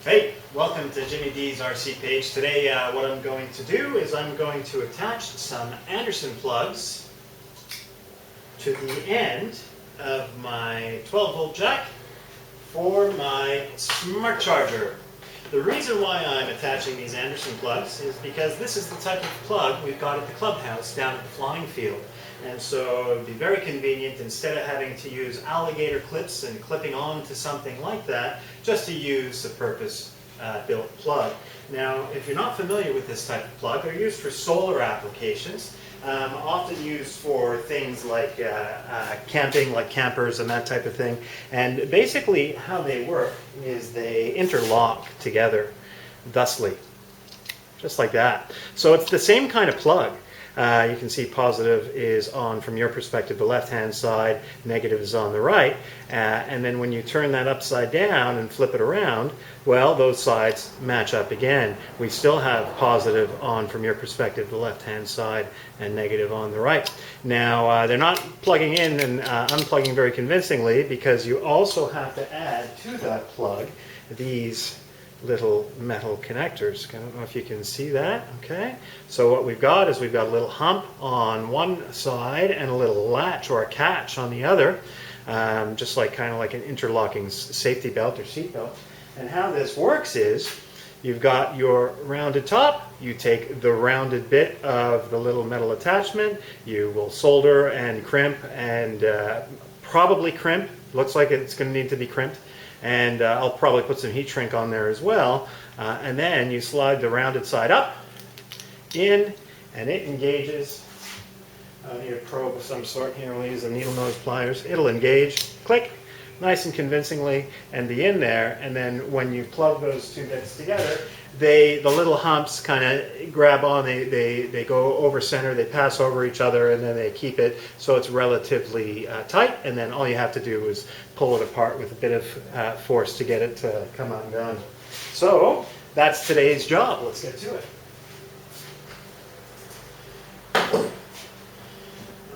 Hey, welcome to Jimmy D's RC page. Today what I'm going to do is I'm going to attach some Anderson plugs to the end of my 12-volt jack for my smart charger. The reason why I'm attaching these Anderson plugs is because this is the type of plug we've got at the clubhouse down at the flying field. And so it would be very convenient, instead of having to use alligator clips and clipping on to something like that, just to use a purpose-built plug. Now, if you're not familiar with this type of plug, they're used for solar applications, often used for things like camping, like campers and that type of thing. And basically how they work is they interlock together thusly, just like that. So it's the same kind of plug. You can see positive is on, from your perspective, the left-hand side, negative is on the right. And then when you turn that upside down and flip it around, well, those sides match up again. We still have positive on, from your perspective, the left-hand side, and negative on the right. Now, they're not plugging in and unplugging very convincingly, because you also have to add to that plug these little metal connectors. I don't know if you can see that. Okay, so what we've got is we've got a little hump on one side and a little latch or a catch on the other, just like kind of like an interlocking safety belt or seat belt. And how this works is you've got your rounded top, you take the rounded bit of the little metal attachment, you will solder and crimp and probably crimp, looks like it's going to need to be crimped. And I'll probably put some heat shrink on there as well. And then you slide the rounded side up, in, and it engages. I need a probe of some sort here. We'll use the needle nose pliers. It'll engage, click, nice and convincingly, and be in there. And then when you plug those two bits together, the little humps kind of grab on, they go over center, they pass over each other, and then they keep it so it's relatively tight, and then all you have to do is pull it apart with a bit of force to get it to come undone. So that's today's job. Let's get to it.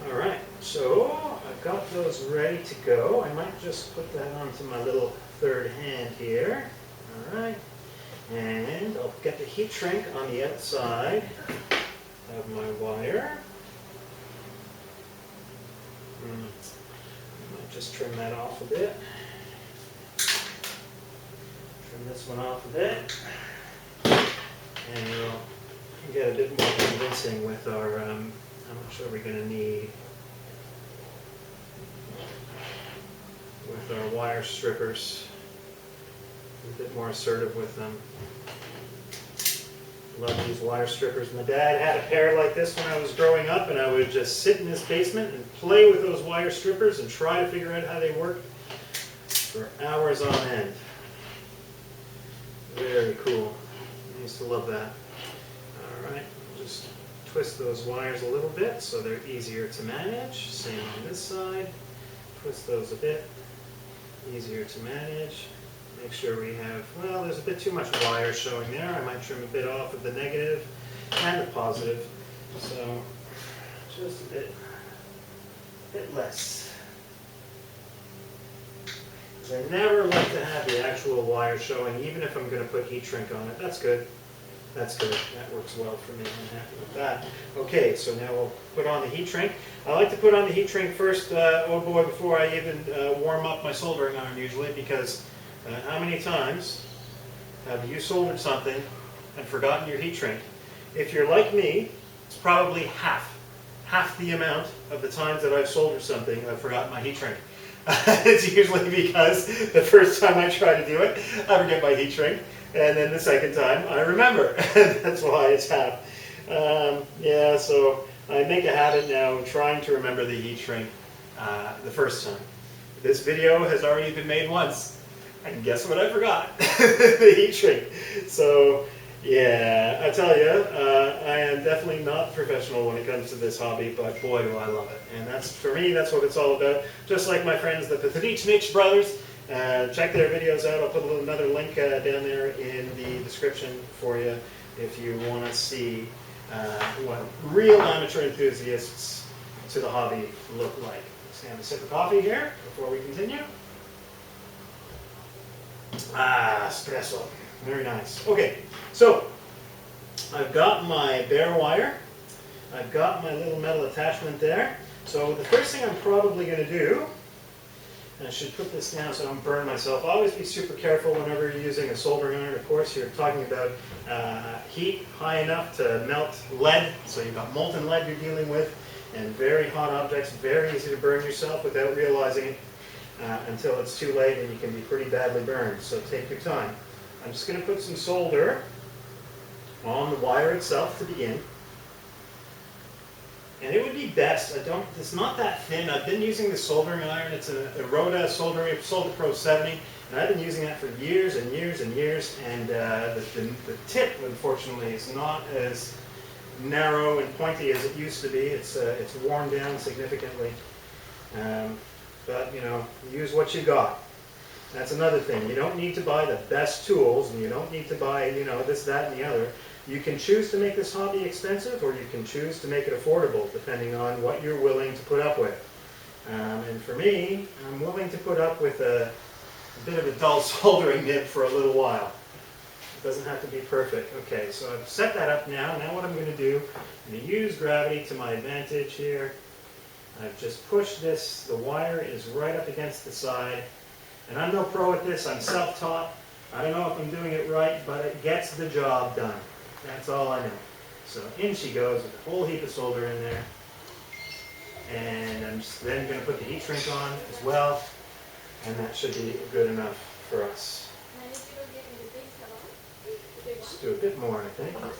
Alright, so I've got those ready to go. I might just put that onto my little third hand here. Alright. And I'll get the heat shrink on the outside of my wire. I might just trim that off a bit. Trim this one off a bit. And we'll get a bit more convincing with our, how much are we going to need with our wire strippers. A bit more assertive with them. Love these wire strippers. My dad had a pair like this when I was growing up, and I would just sit in his basement and play with those wire strippers and try to figure out how they work for hours on end. Very cool. I used to love that. Alright, just twist those wires a little bit so they're easier to manage. Same on this side. Twist those a bit. Easier to manage. Make sure we have, well, there's a bit too much wire showing there. I might trim a bit off of the negative and the positive. So just a bit less. I never like to have the actual wire showing, even if I'm going to put heat shrink on it. That's good. That's good. That works well for me. I'm happy with that. Okay, so now we'll put on the heat shrink. I like to put on the heat shrink first, oh boy, before I even warm up my soldering iron usually, because how many times have you soldered something and forgotten your heat shrink? If you're like me, it's probably half the amount of the times that I've soldered something I've forgotten my heat shrink. It's usually because the first time I try to do it, I forget my heat shrink, and then the second time I remember. That's why it's half. Yeah, so I make a habit now of trying to remember the heat shrink the first time. This video has already been made once. And guess what I forgot? The heat shrink. So, yeah, I tell you, I am definitely not professional when it comes to this hobby, but boy, do I love it. And that's, for me, that's what it's all about. Just like my friends, the Petrincic Bros. Check their videos out. I'll put another link down there in the description for you if you want to see what real amateur enthusiasts to the hobby look like. Let's have a sip of coffee here before we continue. Espresso. Very nice. Okay, so I've got my bare wire. I've got my little metal attachment there. So the first thing I'm probably going to do, and I should put this down so I don't burn myself. Always be super careful whenever you're using a soldering iron. Of course, you're talking about heat high enough to melt lead. So you've got molten lead you're dealing with, and very hot objects, very easy to burn yourself without realizing it until it's too late, and you can be pretty badly burned. So take your time. I'm just going to put some solder on the wire itself to begin. And it would be best, it's not that thin. I've been using the soldering iron. It's a Rhoda Solder Pro 70, and I've been using that for years and years and years. And the tip, unfortunately, is not as narrow and pointy as it used to be. It's worn down significantly. But, you know, use what you got. That's another thing. You don't need to buy the best tools, and you don't need to buy, you know, this, that, and the other. You can choose to make this hobby expensive, or you can choose to make it affordable, depending on what you're willing to put up with. And for me, I'm willing to put up with a bit of a dull soldering nib for a little while. It doesn't have to be perfect. Okay, so I've set that up now. Now what I'm going to do, I'm going to use gravity to my advantage here. I've just pushed this. The wire is right up against the side. And I'm no pro at this. I'm self-taught. I don't know if I'm doing it right, but it gets the job done. That's all I know. So in she goes with a whole heap of solder in there. And I'm just then going to put the heat shrink on as well. And that should be good enough for us. Let's do a bit more, I think. There's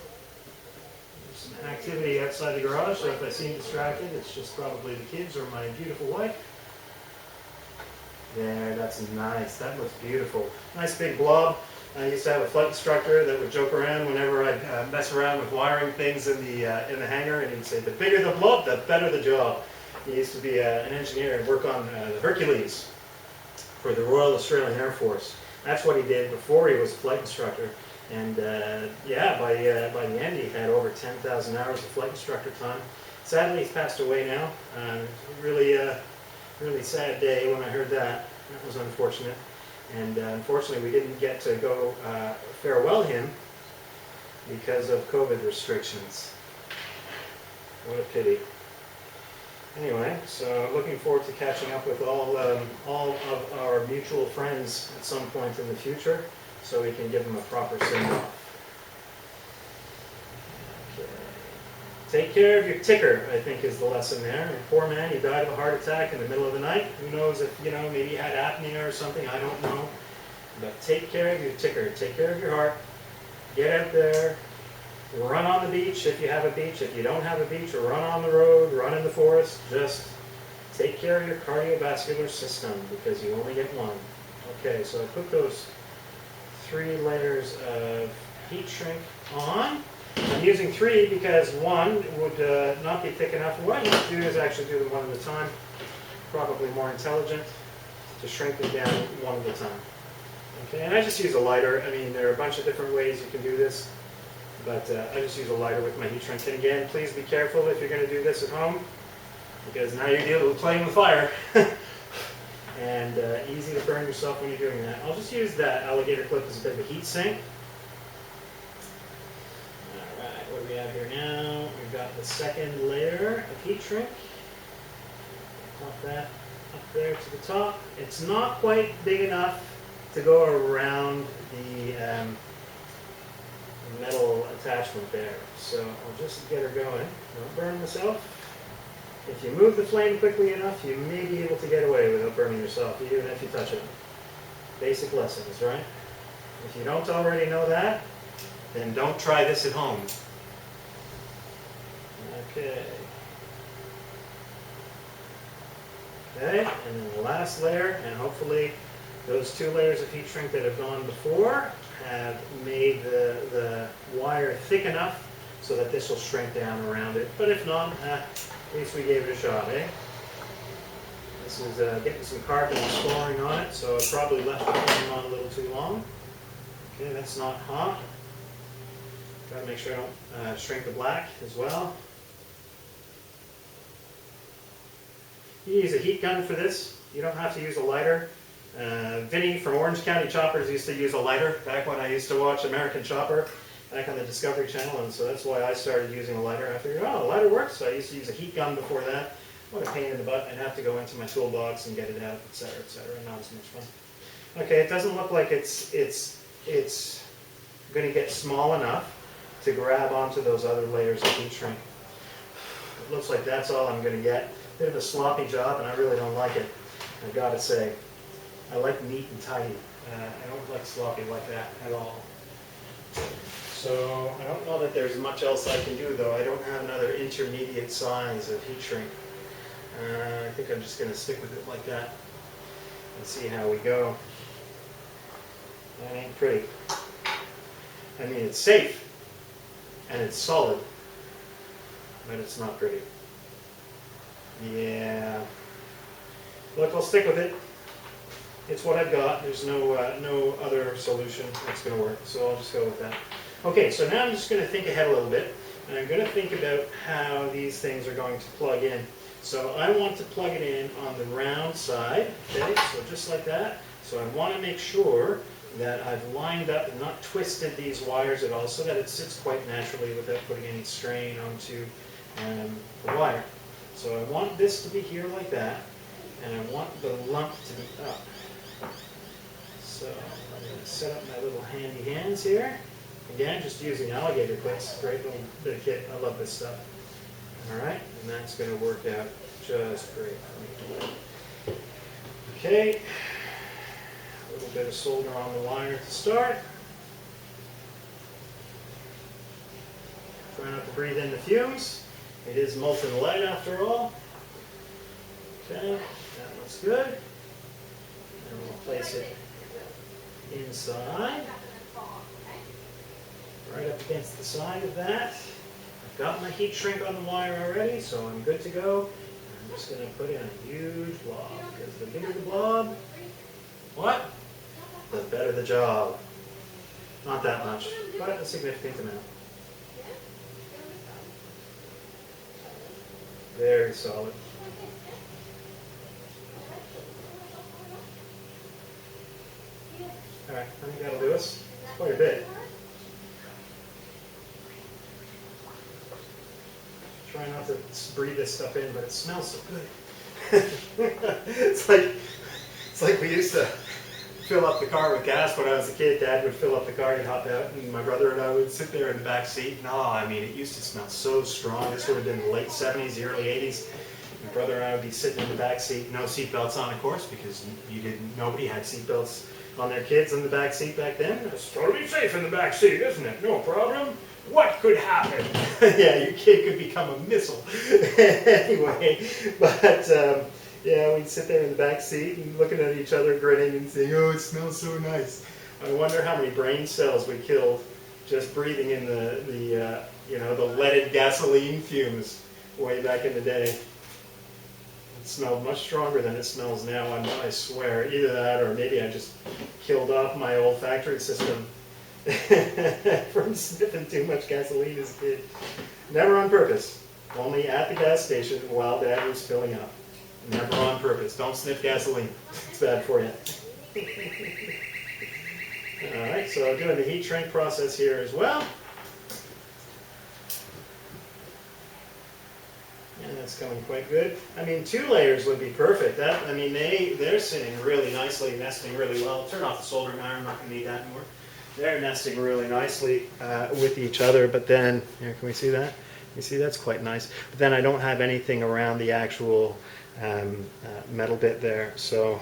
some activity outside the garage, so if I seem distracted, it's just probably the kids or my beautiful wife. There, that's nice. That looks beautiful. Nice big blob. I used to have a flight instructor that would joke around whenever I'd mess around with wiring things in the hangar, and he'd say, the bigger the blob, the better the job. He used to be an engineer and work on the Hercules for the Royal Australian Air Force. That's what he did before he was a flight instructor. And yeah, by the end he had over 10,000 hours of flight instructor time. Sadly, he's passed away now. Really sad day when I heard that. That was unfortunate. And unfortunately, we didn't get to go farewell him because of COVID restrictions. What a pity. Anyway, so looking forward to catching up with all of our mutual friends at some point in the future, so we can give them a proper send-off. Okay. Take care of your ticker, I think, is the lesson there. And poor man, he died of a heart attack in the middle of the night. Who knows if, you know, maybe he had apnea or something, I don't know. But take care of your ticker, take care of your heart. Get out there, run on the beach if you have a beach. If you don't have a beach, run on the road, run in the forest. Just take care of your cardiovascular system, because you only get one. Okay, so I put those 3 layers of heat shrink on. I'm using 3 because 1 would not be thick enough. What I need to do is actually do them one at a time. Probably more intelligent to shrink them down one at a time. Okay, and I just use a lighter. I mean, there are a bunch of different ways you can do this, but I just use a lighter with my heat shrink. And again, please be careful if you're going to do this at home, because now you're dealing with playing with fire. And easy to burn yourself when you're doing that. I'll just use that alligator clip as a bit of a heat sink. Alright, what do we have here now? We've got the second layer of heat shrink. Pop that up there to the top. It's not quite big enough to go around the metal attachment there. So I'll just get her going. Don't burn myself. If you move the flame quickly enough, you may be able to get away without burning yourself, even if you touch it. Basic lessons, right? If you don't already know that, then don't try this at home. Okay. Okay, and then the last layer, and hopefully those 2 layers of heat shrink that have gone before have made the wire thick enough so that this will shrink down around it. But if not, at least we gave it a shot, eh? This is getting some carbon scoring on it, so I probably left the flame on a little too long. Okay, that's not hot. Got to make sure I don't shrink the black as well. You use a heat gun for this. You don't have to use a lighter. Vinny from Orange County Choppers used to use a lighter back when I used to watch American Chopper back on the Discovery Channel, and so that's why I started using a lighter. I figured, oh, a lighter works. So I used to use a heat gun before that. What a pain in the butt. I'd have to go into my toolbox and get it out, etc., etc. Not as much fun. Okay, it doesn't look like it's going to get small enough to grab onto those other layers of heat shrink. It looks like that's all I'm going to get. Bit of a sloppy job, and I really don't like it. I've got to say, I like neat and tidy. I don't like sloppy like that at all. So I don't know that there's much else I can do, though. I don't have another intermediate size of heat shrink. I think I'm just going to stick with it like that and see how we go. That ain't pretty. I mean, it's safe and it's solid, but it's not pretty. Yeah. Look, I'll stick with it. It's what I've got. There's no other solution that's going to work, so I'll just go with that. Okay, so now I'm just going to think ahead a little bit, and I'm going to think about how these things are going to plug in. So I want to plug it in on the round side, okay, so just like that. So I want to make sure that I've lined up and not twisted these wires at all so that it sits quite naturally without putting any strain onto the wire. So I want this to be here like that, and I want the lump to be up. So I'm going to set up my little handy hands here. Again, just using alligator clips. Great little bit of kit. I love this stuff. All right, and that's going to work out just great. Okay, a little bit of solder on the wire to start. Try not to breathe in the fumes. It is molten lead after all. Okay, that looks good. And we'll place it inside, right up against the side of that. I've got my heat shrink on the wire already, so I'm good to go. I'm just going to put in a huge blob, because the bigger the blob, what? The better the job. Not that much, but a significant amount. Very solid. Alright, I think that'll do us. It's quite a bit. Try not to breathe this stuff in, but it smells so good. It's like we used to fill up the car with gas when I was a kid. Dad would fill up the car, he'd hop out, and my brother and I would sit there in the back seat. And I mean, it used to smell so strong. This would have been the late 70s, the early 80s. My brother and I would be sitting in the back seat, no seatbelts on, of course, because nobody had seatbelts on their kids in the back seat back then. It's totally safe in the back seat, isn't it? No problem. What could happen? Yeah, your kid could become a missile. Anyway, but yeah, we'd sit there in the back seat and looking at each other, grinning and saying, "Oh, it smells so nice." I wonder how many brain cells we killed just breathing in the leaded gasoline fumes way back in the day. It smelled much stronger than it smells now, I swear. Either that or maybe I just killed off my olfactory system from sniffing too much gasoline as a kid. Never on purpose. Only at the gas station while Dad was filling up. Never on purpose. Don't sniff gasoline. It's bad for you. Alright, so doing the heat shrink process here as well. And that's going quite good. I mean, 2 layers would be perfect. They're sitting really nicely, nesting really well. Turn off the soldering iron, I'm not going to need that anymore. They're nesting really nicely with each other, but then, here, can we see that? You see, that's quite nice. But then I don't have anything around the actual metal bit there, so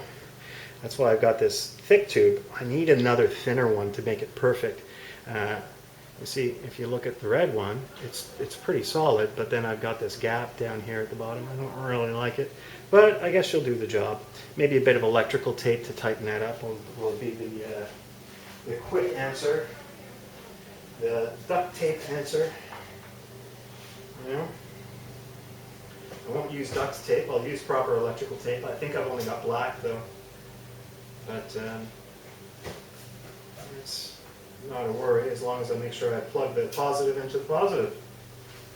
that's why I've got this thick tube. I need another thinner one to make it perfect. You see, if you look at the red one, it's pretty solid, but then I've got this gap down here at the bottom. I don't really like it, but I guess she'll do the job. Maybe a bit of electrical tape to tighten that up will be the quick answer, the duct tape answer. You know, I won't use duct tape. I'll use proper electrical tape. I think I've only got black though, but it's not a worry as long as I make sure I plug the positive into the positive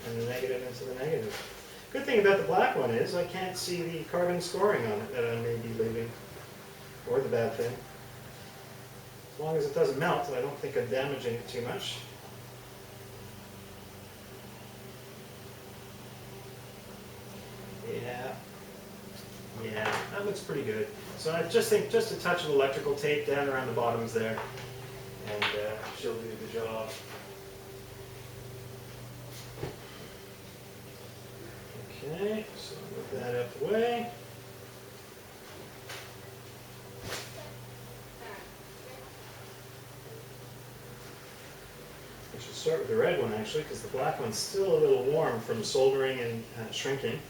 and the negative into the negative. Good thing about the black one is I can't see the carbon scoring on it that I may be leaving. or the bad thing. As long as it doesn't melt, I don't think I'm damaging it too much. Yeah, that looks pretty good. So I just think just a touch of electrical tape down around the bottoms there, and she'll do the job. Okay, so move that out of the way. I should start with the red one actually, because the black one's still a little warm from soldering and shrinking.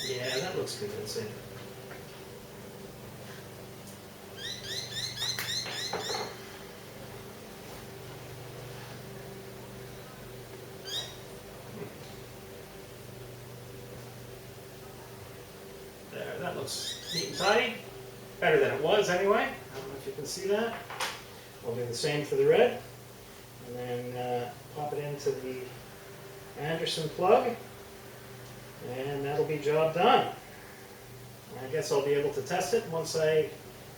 Yeah, that looks convincing. There, that looks neat and tidy. Better than it was anyway. I don't know if you can see that. I'll do the same for the red. And then pop it into the Anderson plug. And that'll be job done. I guess I'll be able to test it once I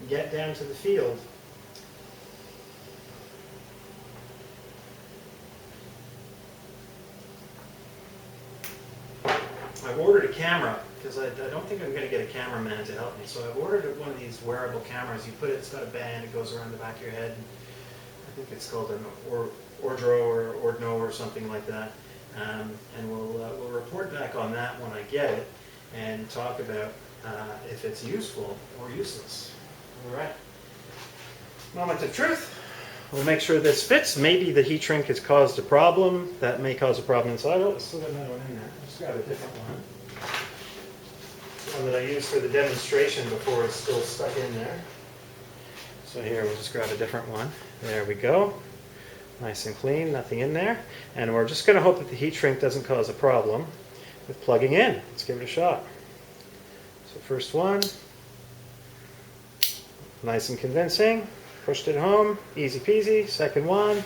get down to the field. I've ordered a camera because I don't think I'm going to get a cameraman to help me. So I've ordered one of these wearable cameras. You put it, it's got a band, it goes around the back of your head. I think it's called an Ordro or Ordno or something like that. And we'll report back on that when I get it and talk about if it's useful or useless. All right. Moment of truth. We'll make sure this fits. Maybe the heat shrink has caused a problem. That may cause a problem inside. Oh, still got another one in there. Just got a different one. One that I used for the demonstration before it's still stuck in there. So here, we'll just grab a different one. There we go. Nice and clean, nothing in there. And we're just going to hope that the heat shrink doesn't cause a problem with plugging in. Let's give it a shot. So first one, nice and convincing. Pushed it home, easy peasy. Second one,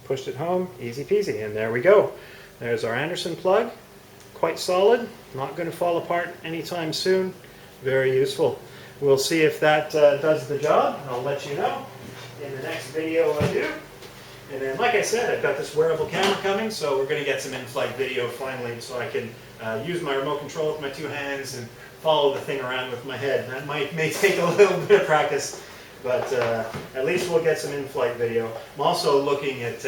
pushed it home, easy peasy. And there we go. There's our Anderson plug. Quite solid, not going to fall apart anytime soon. Very useful. We'll see if that does the job. I'll let you know in the next video I do. And then, like I said, I've got this wearable camera coming, so we're going to get some in-flight video finally, so I can use my remote control with my two hands and follow the thing around with my head. That may take a little bit of practice, but at least we'll get some in-flight video. I'm also looking at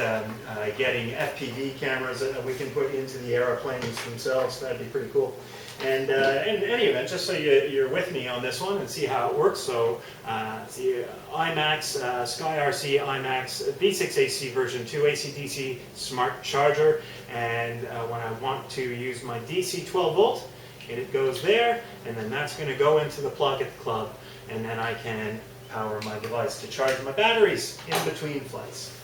getting FPV cameras that we can put into the aeroplanes themselves. That'd be pretty cool. And in any event, just so you're with me on this one and see how it works. So it's the IMAX, SkyRC IMAX B6AC version 2 AC/DC smart charger. And when I want to use my DC 12 volt, it goes there, and then that's going to go into the plug at the club, and then I can power my device to charge my batteries in between flights.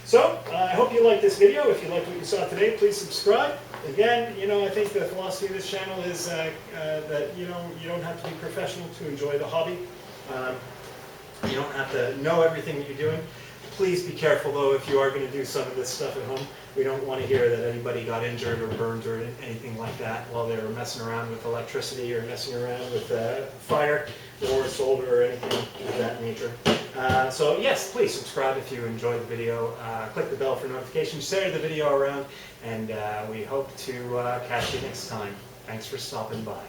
So, I hope you liked this video. If you liked what you saw today, please subscribe. Again, I think the philosophy of this channel is that, you don't have to be professional to enjoy the hobby. You don't have to know everything that you're doing. Please be careful, though, if you are going to do some of this stuff at home. We don't want to hear that anybody got injured or burned or anything like that while they were messing around with electricity or messing around with fire or solder or anything of that nature. So yes, please subscribe if you enjoyed the video. Click the bell for notifications, share the video around, and we hope to catch you next time. Thanks for stopping by.